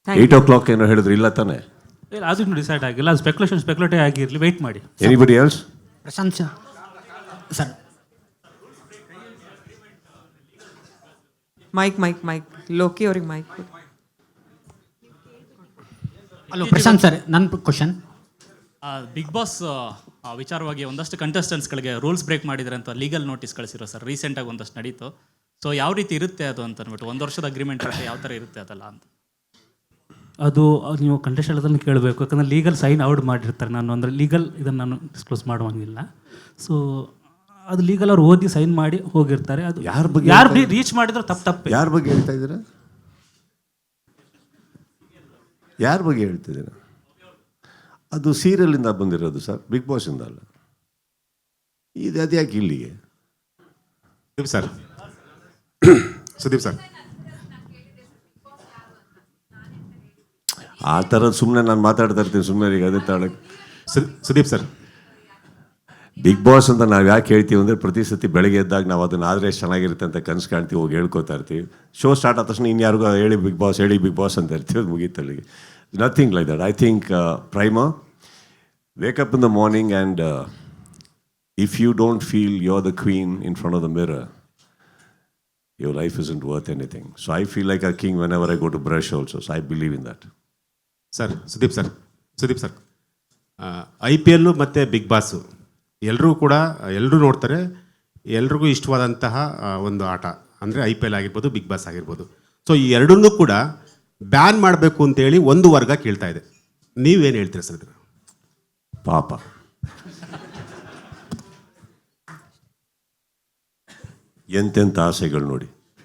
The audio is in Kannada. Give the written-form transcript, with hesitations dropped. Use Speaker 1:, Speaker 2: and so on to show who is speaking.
Speaker 1: 8 o'clock ಏನೋ ಹೇಳಿದ್ರು, ಇಲ್ಲ ತಾನೆ?
Speaker 2: ಇಲ್ಲ, ಅದು ಇನ್ನೂ ಡಿಸೈಡ್ ಆಗಿಲ್ಲ. ಅದು ಸ್ಪೆಕ್ಯುಲೇಟಿವ್ ಆಗಿರಲಿ, ವೆಯ್ಟ್ ಮಾಡಿ.
Speaker 1: Anybody else?
Speaker 3: Prashanth sir.
Speaker 4: Mic Loki ಅವ್ರಿಗೆ ಮೈಕ್.
Speaker 3: ಹಲೋ ಪ್ರಶಾಂತ್ ಸರ್, ನನ್ನ ಕ್ವಶನ್.
Speaker 5: ಬಿಗ್ ಬಾಸ್ ವಿಚಾರವಾಗಿ ಒಂದಷ್ಟು ಕಂಟೆಸ್ಟೆಂಟ್ಸ್ಗಳಿಗೆ ರೂಲ್ಸ್ ಬ್ರೇಕ್ ಮಾಡಿದರೆ ಅಂತ ಲೀಗಲ್ ನೋಟಿಸ್ ಕಳಿಸಿರೋ ಸರ್. ರೀಸೆಂಟಾಗಿ ಒಂದಷ್ಟು ನಡೀತು. ಸೊ ಯಾವ ರೀತಿ ಇರುತ್ತೆ ಅದು ಅಂತ ಅಂದ್ಬಿಟ್ಟು, 1 ವರ್ಷದ ಅಗ್ರಿಮೆಂಟ್ ಇರುತ್ತೆ, ಯಾವ ಥರ ಇರುತ್ತೆ ಅದಲ್ಲ ಅಂತ.
Speaker 2: ಅದು ನೀವು ಕಂಟೆಸ್ಟೆಂಟ್ ಕೇಳಬೇಕು, ಯಾಕಂದರೆ ಲೀಗಲ್ ಸೈನ್ ಔಟ್ ಮಾಡಿರ್ತಾರೆ. ನಾನು ಅಂದರೆ ಲೀಗಲ್ ಇದನ್ನು ನಾನು ಡಿಸ್ಕ್ಲೋಸ್ ಮಾಡುವಂಗಿಲ್ಲ. ಸೊ ಅದು ಲೀಗಲ್ ಅವ್ರು ಓದಿ ಸೈನ್ ಮಾಡಿ ಹೋಗಿರ್ತಾರೆ. ಅದು ಯಾರು ರೀಚ್ ಮಾಡಿದ್ರೆ ತಪ್ಪು.
Speaker 1: ಯಾರ ಬಗ್ಗೆ ಹೇಳ್ತಾ ಇದ್ದೀರಾ? ಯಾರ ಬಗ್ಗೆ ಹೇಳ್ತಿದ್ದೀರಾ? ಅದು ಸೀರಿಯಲಿಂದ ಬಂದಿರೋದು ಸರ್, ಬಿಗ್ ಬಾಸಿಂದ ಅಲ್ಲ. ಇದು ಅದ್ಯಾಕೆ ಇಲ್ಲಿಗೆ?
Speaker 6: ಸುದೀಪ್ ಸರ್,
Speaker 1: ಆ ಥರದ್ದು ಸುಮ್ಮನೆ ನಾನು ಮಾತಾಡ್ತಾ ಇರ್ತೀನಿ ಸುಮ್ಮನೆ. ಈಗ ಅದೇ ತಾಳಕ್ಕೆ
Speaker 6: ಸುದೀಪ್ ಸರ್,
Speaker 1: ಬಿಗ್ ಬಾಸ್ ಅಂತ ನಾವು ಯಾಕೆ ಹೇಳ್ತೀವಿ ಅಂದರೆ, ಪ್ರತಿ ಸತಿ ಬೆಳಗ್ಗೆ ಎದ್ದಾಗ ನಾವು ಅದನ್ನು ಆದರೆ ಎಷ್ಟು ಚೆನ್ನಾಗಿರುತ್ತೆ ಅಂತ ಕನಸು ಕಾಣ್ತೀವಿ, ಹೋಗಿ ಹೇಳ್ಕೊತಾ ಇರ್ತೀವಿ. ಶೋ ಸ್ಟಾರ್ಟ್ ಆದ ತಕ್ಷಣ ಇನ್ಯಾರಿಗೂ ಹೇಳಿ ಬಿಗ್ ಬಾಸ್ ಅಂತ ಇರ್ತೀವಿ. ಅದು ಮುಗೀತಲ್ಲಿಗೆ. Nothing like that. I think ಪ್ರೈಮಾ, wake up in the morning and if you don't feel you're the queen in front of the mirror, your life isn't worth anything. So I feel like a king whenever I go to brush also. So I believe in that.
Speaker 6: Sir Sudeep sir, IPL ಮತ್ತು ಬಿಗ್ ಬಾಸು ಎಲ್ಲರೂ ನೋಡ್ತಾರೆ. ಎಲ್ರಿಗೂ ಇಷ್ಟವಾದಂತಹ ಒಂದು ಆಟ ಅಂದರೆ IPL ಆಗಿರ್ಬೋದು, ಬಿಗ್ ಬಾಸ್ ಆಗಿರ್ಬೋದು. ಸೊ ಈ ಎರಡನ್ನೂ ಕೂಡ ಬ್ಯಾನ್ ಮಾಡಬೇಕು ಅಂತೇಳಿ ಒಂದು ವರ್ಗ ಕೇಳ್ತಾ ಇದೆ. ನೀವೇನು ಹೇಳ್ತೀರಾ ಸರ್ ಇದನ್ನು?
Speaker 1: ಪಾಪ, ಎಂತೆಂಥ ಆಸೆಗಳು ನೋಡಿ.